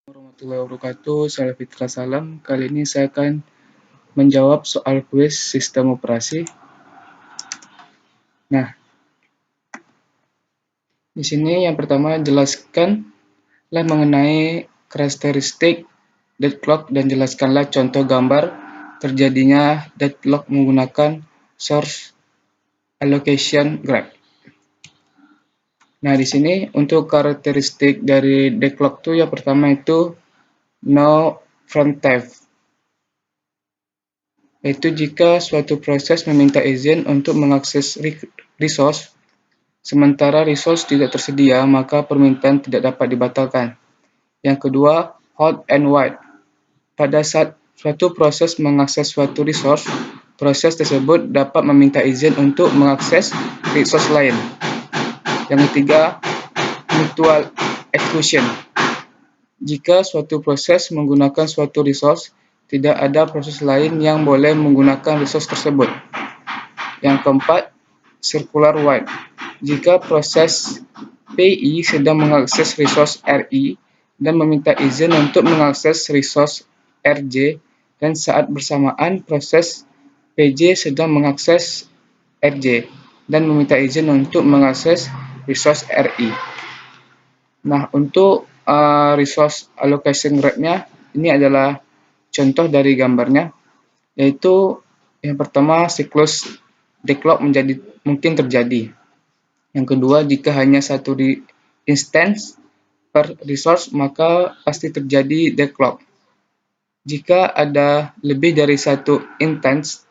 Warahmatullahi wabarakatuh. Saya Fitra Salam. Kali ini saya akan menjawab soal kuis sistem operasi. Nah, di sini yang pertama jelaskanlah mengenai karakteristik deadlock dan jelaskanlah contoh gambar terjadinya deadlock menggunakan source allocation graph. Nah, di sini untuk karakteristik dari deadlock itu yang pertama itu no from theft. Yaitu jika suatu proses meminta izin untuk mengakses resource, sementara resource tidak tersedia, maka permintaan tidak dapat dibatalkan. Yang kedua, hot and wait. Pada saat suatu proses mengakses suatu resource, proses tersebut dapat meminta izin untuk mengakses resource lain. Yang ketiga, mutual exclusion. Jika suatu proses menggunakan suatu resource, tidak ada proses lain yang boleh menggunakan resource tersebut. Yang keempat, circular wait. Jika proses PI sedang mengakses resource RI dan meminta izin untuk mengakses resource RJ, dan saat bersamaan proses PJ sedang mengakses RJ dan meminta izin untuk mengakses resource RI. Nah, untuk resource allocation graph-nya, ini adalah contoh dari gambarnya, yaitu yang pertama siklus deadlock mungkin terjadi. Yang kedua, jika hanya satu instance per resource, maka pasti terjadi deadlock. Jika ada lebih dari satu instance,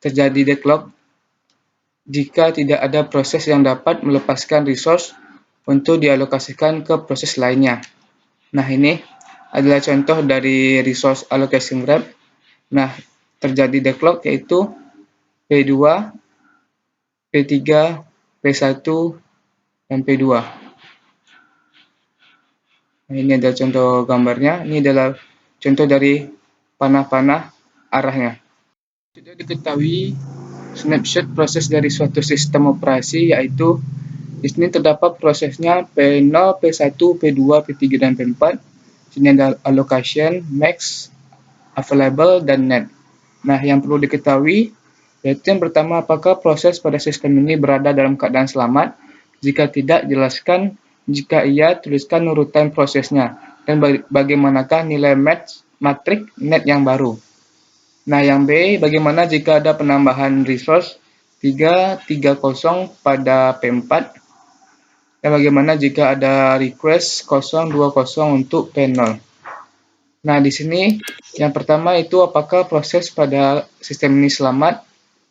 terjadi deadlock jika tidak ada proses yang dapat melepaskan resource untuk dialokasikan ke proses lainnya. Nah, ini adalah contoh dari resource allocation graph. Nah, terjadi deadlock yaitu P2, P3, P1, dan P2. Nah, ini adalah contoh gambarnya. Ini adalah contoh dari panah-panah arahnya. Sudah diketahui snapshot proses dari suatu sistem operasi, yaitu di sini terdapat prosesnya P0, P1, P2, P3, dan P4. Sini ada allocation, max, available, dan net. Nah, yang perlu diketahui yaitu yang pertama, apakah proses pada sistem ini berada dalam keadaan selamat? Jika tidak, jelaskan. Jika iya, tuliskan urutan prosesnya. Dan bagaimanakah nilai matrik net yang baru? Nah, yang B, bagaimana jika ada penambahan resource 330 pada P4? Dan bagaimana jika ada request 020 untuk P0? Nah, di sini yang pertama itu apakah proses pada sistem ini selamat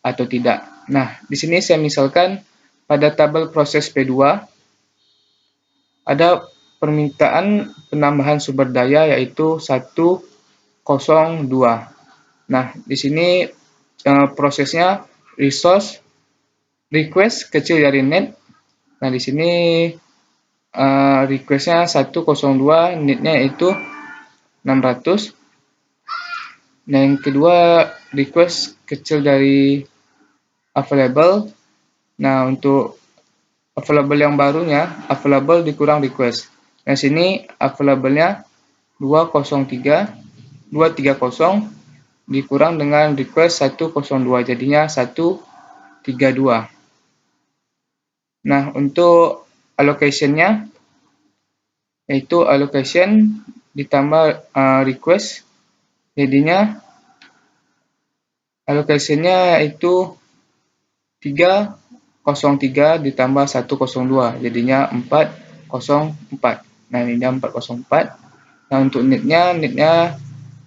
atau tidak. Nah, di sini saya misalkan pada tabel proses P2 ada permintaan penambahan sumber daya yaitu 102. Nah, di sini prosesnya resource request kecil dari net. Nah, di sini requestnya 102, netnya itu 600. Nah, yang kedua request kecil dari available. Nah, untuk available yang barunya, available dikurang request. Nah, sini available-nya 230 dikurang dengan request 102, jadinya 132. Nah, untuk allocation-nya yaitu allocation ditambah request, jadinya allocation-nya itu 303 ditambah 102, jadinya 404. Nah, ini 404. Nah, untuk netnya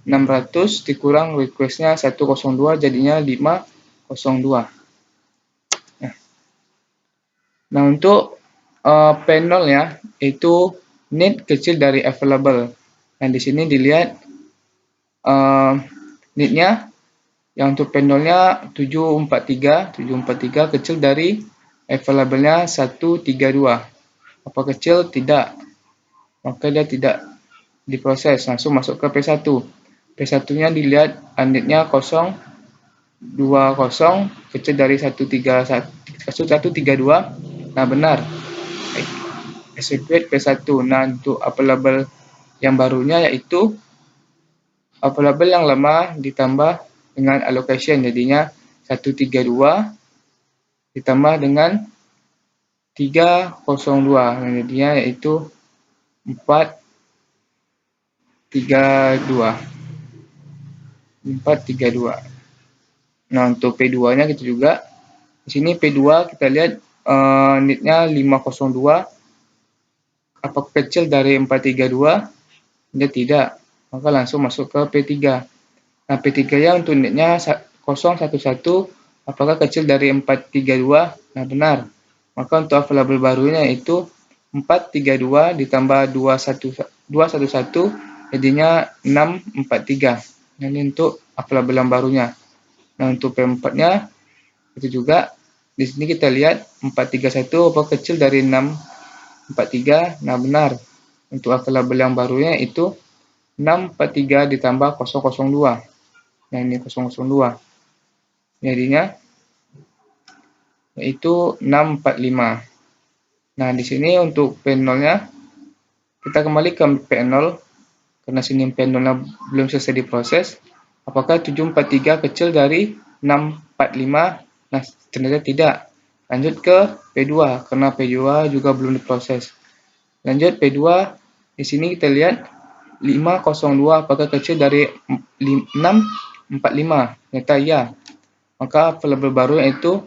600 dikurang request-nya 102, jadinya 502. Nah, untuk P0 ya, itu net kecil dari available. Nah, di sini dilihat netnya yang untuk P0-nya 743 kecil dari available-nya 132. Apa kecil? Tidak. Maka dia tidak diproses, langsung masuk ke P1. P1-nya dilihat netnya 020 kecil dari 132. Nah, benar. Execute P1. Nah, untuk available yang barunya yaitu available yang lama ditambah dengan allocation, jadinya 132 ditambah dengan 302, jadinya yaitu 432. Nah, untuk P2-nya gitu juga. Di sini P2 kita lihat need-nya 502. Apakah kecil dari 432? Dia tidak. Maka langsung masuk ke P3. Nah, P3 ya untuk need-nya 011. Apakah kecil dari 432? Nah, benar. Maka untuk available barunya itu 432 ditambah 211 jadinya 643. Nah, ini untuk available yang barunya. Nah, untuk P4-nya itu juga di sini kita lihat 431 apa kecil dari 643. Nah, benar. Untuk available yang barunya itu 643 ditambah 002. Nah, ini 002. Jadinya yaitu 645. Nah, di sini untuk P0-nya kita kembali ke P0 karena sini P0-nya belum selesai diproses. Apakah 743 kecil dari 645? Nah, ternyata tidak. Lanjut ke P2 karena P2 juga belum diproses. Lanjut P2, di sini kita lihat 502 apakah kecil dari 645? Ternyata iya. Maka available baru yaitu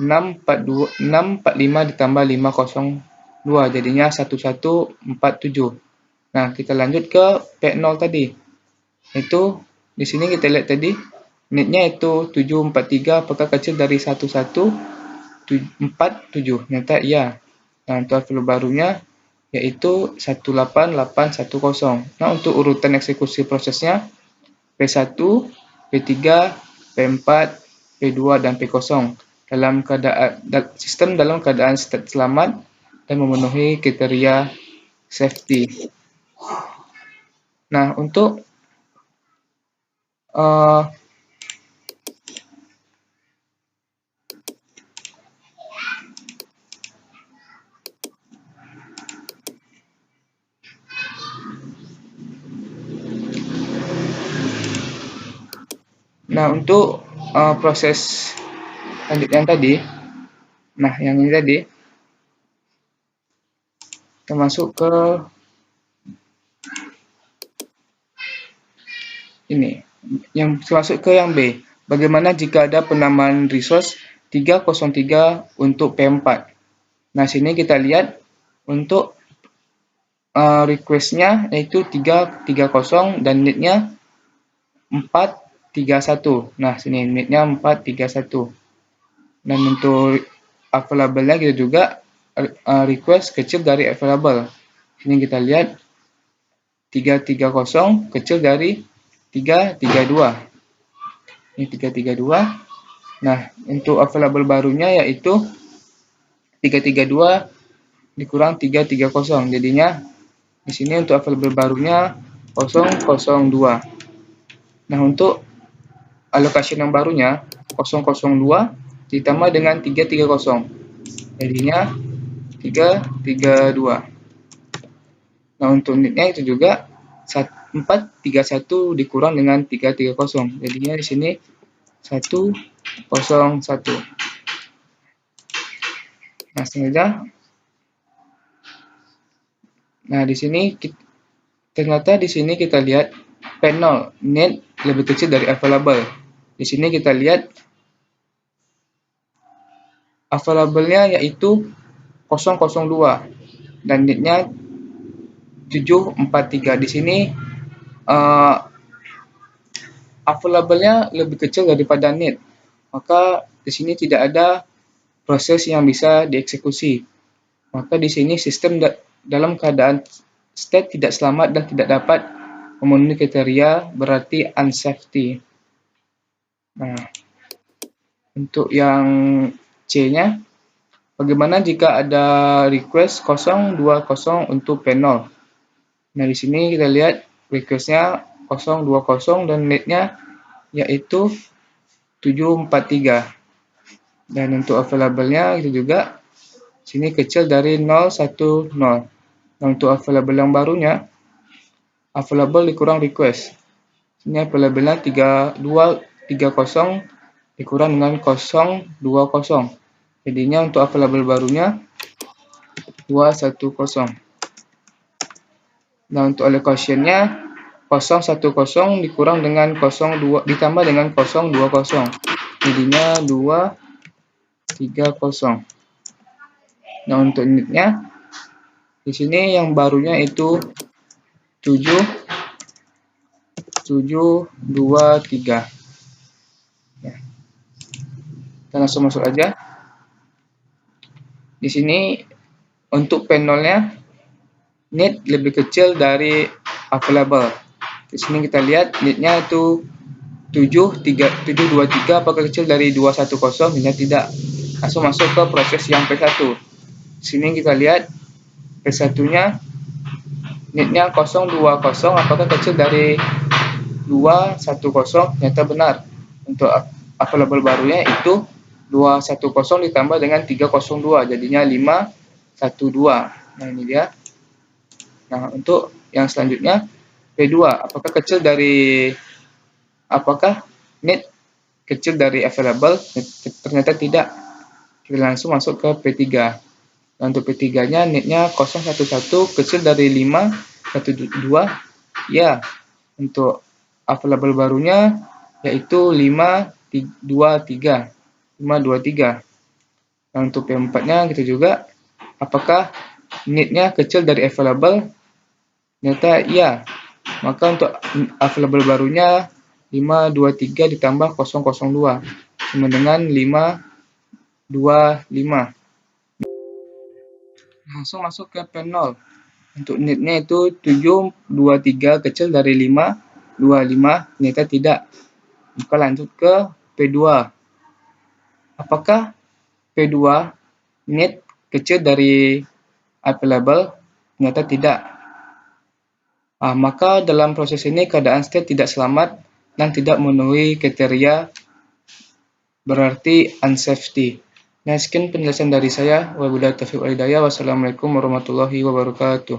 645 ditambah 502 jadinya 1147. Nah, kita lanjut ke P0 tadi. Itu di sini kita lihat tadi need-nya itu 743 apakah kecil dari 1147? Ternyata iya. Nah, untuk available barunya yaitu 18810. Nah, untuk urutan eksekusi prosesnya P1, P3, P4, P2 dan P0 dalam keadaan sistem dalam keadaan selamat dan memenuhi kriteria safety. Nah, untuk untuk proses lanjut yang tadi, yang ini tadi termasuk ke ini, yang termasuk ke yang B. Bagaimana jika ada penambahan resource 303 untuk P4? Nah, sini kita lihat untuk request-nya yaitu 330 dan need-nya 431. Nah, sini need-nya 431. Dan untuk available-nya kita juga request kecil dari available. Sini kita lihat 330 kecil dari 332. Ini 332. Nah, untuk available barunya yaitu 332 dikurang 330. Jadinya di sini untuk available barunya 002. Nah, untuk allocation yang barunya 002 ditambah dengan 330. Jadinya 332. Nah, untuk need-nya itu juga 431 dikurang dengan 330. Jadinya di sini 101. Nah, sengaja. Nah, di sini ternyata di sini kita lihat P0 need lebih kecil dari available. Di sini kita lihat available-nya yaitu 002 dan need-nya 743. Di sini available-nya lebih kecil daripada need. Maka di sini tidak ada proses yang bisa dieksekusi. Maka di sini sistem dalam keadaan state tidak selamat dan tidak dapat memenuhi kriteria berarti unsafety. Nah, untuk yang C-nya, bagaimana jika ada request 020 untuk P0? Nah, di sini kita lihat request-nya 020 dan need-nya yaitu 743. Dan untuk available-nya itu juga sini kecil dari 010. Nah, untuk available yang barunya available dikurang request. Ini available-nya 230 dikurang dengan 020. Jadinya untuk available barunya 210. Nah, untuk allocation-nya 010 dikurang dengan 02 ditambah dengan 020. Jadinya 230. Nah, untuk unitnya di sini yang barunya itu 7723. Ya. Kita langsung masuk aja. Di sini untuk panelnya need lebih kecil dari available. Di sini kita lihat need-nya itu 723, apakah kecil dari 210? Ini tidak. Langsung masuk ke proses yang P1. Di sini kita lihat P1-nya need-nya 020, apakah kecil dari 210? Ternyata benar. Untuk available barunya itu 210 ditambah dengan 302, jadinya 512. Nah, ini dia. Nah, untuk yang selanjutnya P2, apakah need kecil dari available? Ternyata tidak. Kita langsung masuk ke P3. Nah, untuk P3-nya need-nya 011 kecil dari 512. Ya, untuk available barunya yaitu 523. Nah, untuk P4-nya kita juga, apakah need-nya kecil dari available? Ternyata iya. Maka untuk available barunya 523 ditambah 002 sama dengan 525. Langsung masuk ke P0. Untuk need-nya itu 723 kecil dari 525. Ternyata tidak. Maka lanjut ke P2. Apakah P2 need kecil dari available? Ternyata tidak. Maka dalam proses ini keadaan state tidak selamat dan tidak memenuhi kriteria, berarti unsafety. Nah, sekian penjelasan dari saya. Wabillahi taufiq wal hidayah. Wassalamualaikum warahmatullahi wabarakatuh.